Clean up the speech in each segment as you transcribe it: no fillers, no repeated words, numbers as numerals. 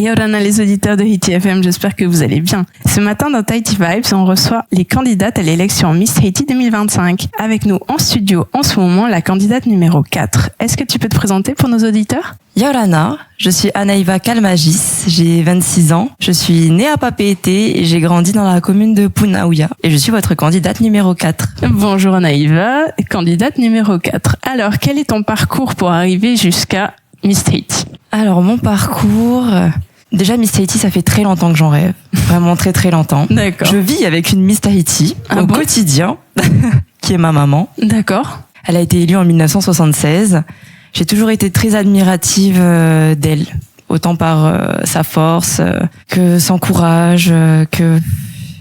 Et Orana, les auditeurs de Haiti FM, j'espère que vous allez bien. Ce matin, dans Tahiti Vibes, on reçoit les candidates à l'élection Miss Haiti 2025. Avec nous en studio, en ce moment, la candidate numéro 4. Est-ce que tu peux te présenter pour nos auditeurs? Yorana, je suis Anaïva Kalmagis, j'ai 26 ans, je suis née à Papeete et j'ai grandi dans la commune de Punaouia et je suis votre candidate numéro 4. Bonjour Anaïva, candidate numéro 4. Alors, quel est ton parcours pour arriver jusqu'à Miss Haiti? Alors, mon parcours... Déjà, Miss Tahiti, ça fait très longtemps que j'en rêve. Vraiment très très longtemps. D'accord. Je vis avec une Miss Tahiti au quotidien, qui est ma maman. D'accord. Elle a été élue en 1976. J'ai toujours été très admirative d'elle, autant par sa force que son courage, que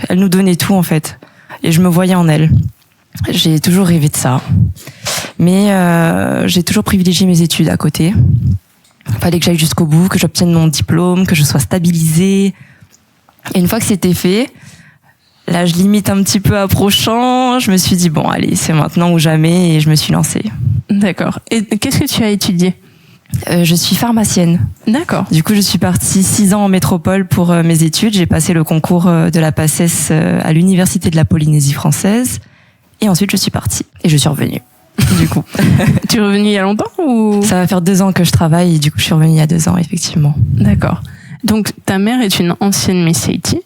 elle nous donnait tout en fait. Et je me voyais en elle. J'ai toujours rêvé de ça. Mais j'ai toujours privilégié mes études à côté. Fallait que j'aille jusqu'au bout, que j'obtienne mon diplôme, que je sois stabilisée. Et une fois que c'était fait, là je limite un petit peu approchant, je me suis dit bon allez, c'est maintenant ou jamais et je me suis lancée. D'accord. Et qu'est-ce que tu as étudié? Je suis pharmacienne. D'accord. Du coup, je suis partie 6 ans en métropole pour mes études. J'ai passé le concours de la PACES à l'université de la Polynésie française. Et ensuite, je suis partie. Et je suis revenue. Du coup. Tu es revenue il y a longtemps ou? Ça va faire 2 ans que je travaille et du coup, je suis revenue il y a 2 ans, effectivement. D'accord. Donc, ta mère est une ancienne Miss Haiti?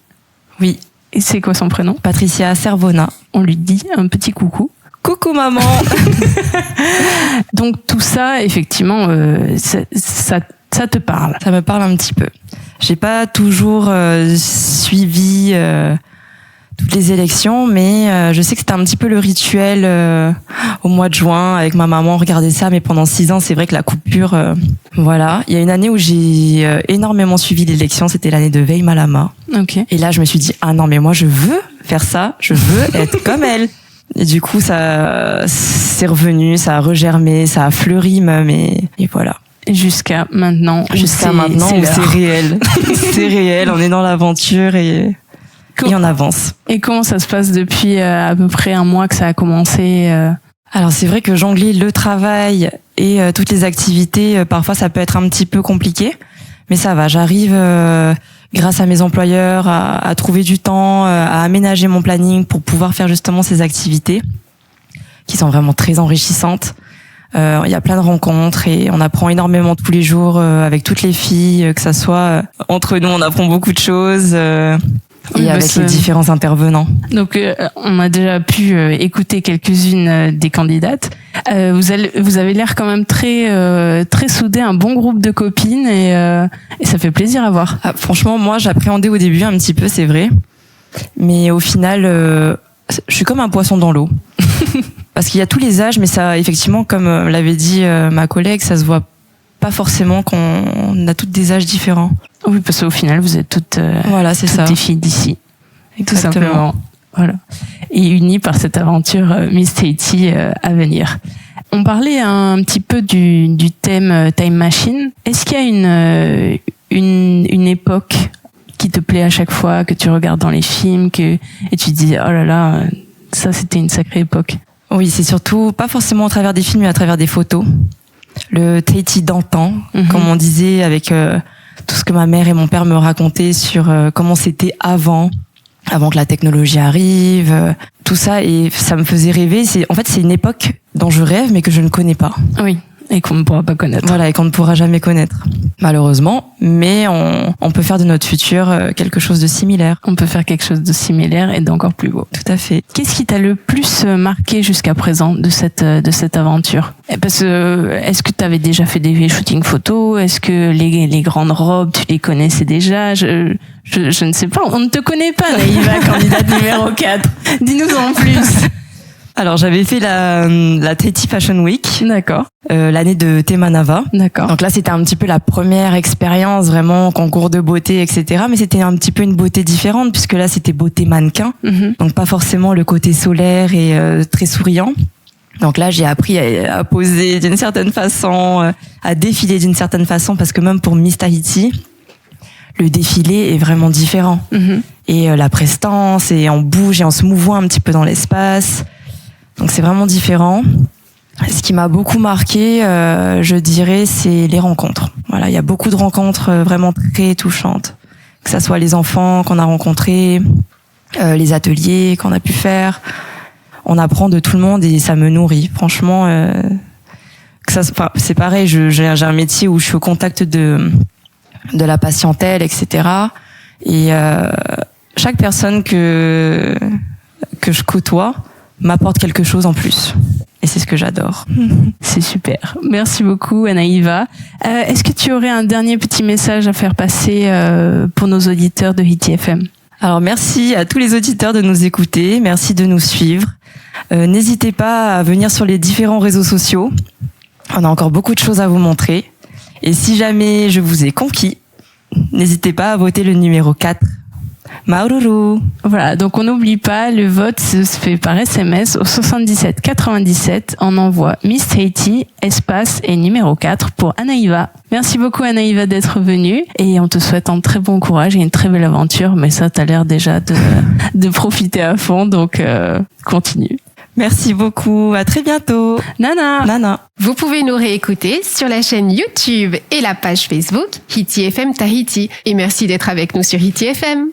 Oui. Et c'est quoi son prénom? Patricia Cervona. On lui dit un petit coucou. Coucou maman. Donc tout ça, effectivement, ça te parle. Ça me parle un petit peu. J'ai pas toujours suivi toutes les élections, mais je sais que c'était un petit peu le rituel au mois de juin avec ma maman. On regardait ça, mais pendant 6 ans, c'est vrai que la coupure, voilà. Il y a une année où j'ai énormément suivi l'élection, c'était l'année de Veille Malama. Ok. Et là, je me suis dit ah non, mais moi je veux faire ça, je veux être comme elle. Et du coup, ça c'est revenu, ça a regermé, ça a fleuri même, et voilà. Jusqu'à maintenant. Jusqu'à maintenant, c'est réel. C'est réel, on est dans l'aventure et on avance. Et comment ça se passe depuis à peu près un mois que ça a commencé? Alors c'est vrai que jongler le travail et toutes les activités, parfois ça peut être un petit peu compliqué, mais ça va, j'arrive... grâce à mes employeurs, à trouver du temps, à aménager mon planning pour pouvoir faire justement ces activités qui sont vraiment très enrichissantes. Il y a plein de rencontres et on apprend énormément tous les jours avec toutes les filles, que ça soit entre nous, on apprend beaucoup de choses et avec les différents intervenants. Donc on a déjà pu écouter quelques-unes des candidates. Vous avez l'air quand même très soudés, un bon groupe de copines et ça fait plaisir à voir. Ah, franchement, moi j'appréhendais au début un petit peu, c'est vrai, mais au final, je suis comme un poisson dans l'eau. Parce qu'il y a tous les âges, mais ça, effectivement, comme l'avait dit ma collègue, ça se voit pas forcément qu'on a toutes des âges différents. Oui, parce qu'au final, vous êtes toutes, voilà, c'est toutes ça. des filles d'ici. Exactement. Tout simplement. Voilà. Et unies par cette aventure Miss Tahiti à venir. On parlait un petit peu du thème Time Machine. Est-ce qu'il y a une époque qui te plaît à chaque fois, que tu regardes dans les films, et tu te dis, oh là là, ça c'était une sacrée époque? Oui, c'est surtout, pas forcément à travers des films, mais à travers des photos. Le Tahiti d'antan, comme on disait, avec tout ce que ma mère et mon père me racontaient sur comment c'était avant que la technologie arrive, tout ça, et ça me faisait rêver. En fait, c'est une époque dont je rêve, mais que je ne connais pas. Oui, et qu'on ne pourra pas connaître. Voilà, et qu'on ne pourra jamais connaître, malheureusement. Mais on peut faire de notre futur quelque chose de similaire. On peut faire quelque chose de similaire et d'encore plus beau. Tout à fait. Qu'est-ce qui t'a le plus marqué jusqu'à présent de cette aventure? Parce que est-ce que tu avais déjà fait des shootings photos? Est-ce que les grandes robes, tu les connaissais déjà? Je ne sais pas. On ne te connaît pas, Naïva, candidate numéro 4. Dis-nous en plus. Alors, j'avais fait la Tahiti Fashion Week. D'accord. L'année de Temanava. D'accord. Donc là, c'était un petit peu la première expérience, vraiment, concours de beauté, etc. Mais c'était un petit peu une beauté différente, puisque là, c'était beauté mannequin. Donc pas forcément le côté solaire et très souriant. Donc là, j'ai appris à poser d'une certaine façon, à défiler d'une certaine façon, parce que même pour Miss Tahiti, le défilé est vraiment différent. Et la prestance, et on bouge et on se mouvoie un petit peu dans l'espace. Donc c'est vraiment différent. Ce qui m'a beaucoup marqué, je dirais, c'est les rencontres. Voilà, il y a beaucoup de rencontres vraiment très touchantes. Que ça soit les enfants qu'on a rencontrés, les ateliers qu'on a pu faire. On apprend de tout le monde et ça me nourrit. Franchement, c'est pareil, j'ai un métier où je suis au contact de la patientèle, etc. Et chaque personne que je côtoie m'apporte quelque chose en plus. Et c'est ce que j'adore. C'est super. Merci beaucoup, Anaïva. Est-ce que tu aurais un dernier petit message à faire passer pour nos auditeurs de Hiti FM? Alors, merci à tous les auditeurs de nous écouter. Merci de nous suivre. N'hésitez pas à venir sur les différents réseaux sociaux. On a encore beaucoup de choses à vous montrer. Et si jamais je vous ai conquis, n'hésitez pas à voter le numéro 4. Maururu. Voilà, donc on n'oublie pas, le vote se fait par SMS au 77 97. On envoie Miss Tahiti, espace et numéro 4 pour Anaïva. Merci beaucoup Anaïva d'être venue et on te souhaite un très bon courage et une très belle aventure. Mais ça, t'as l'air déjà de profiter à fond, donc continue. Merci beaucoup, à très bientôt. Nana. Vous pouvez nous réécouter sur la chaîne YouTube et la page Facebook Hiti FM Tahiti. Et merci d'être avec nous sur Hiti FM.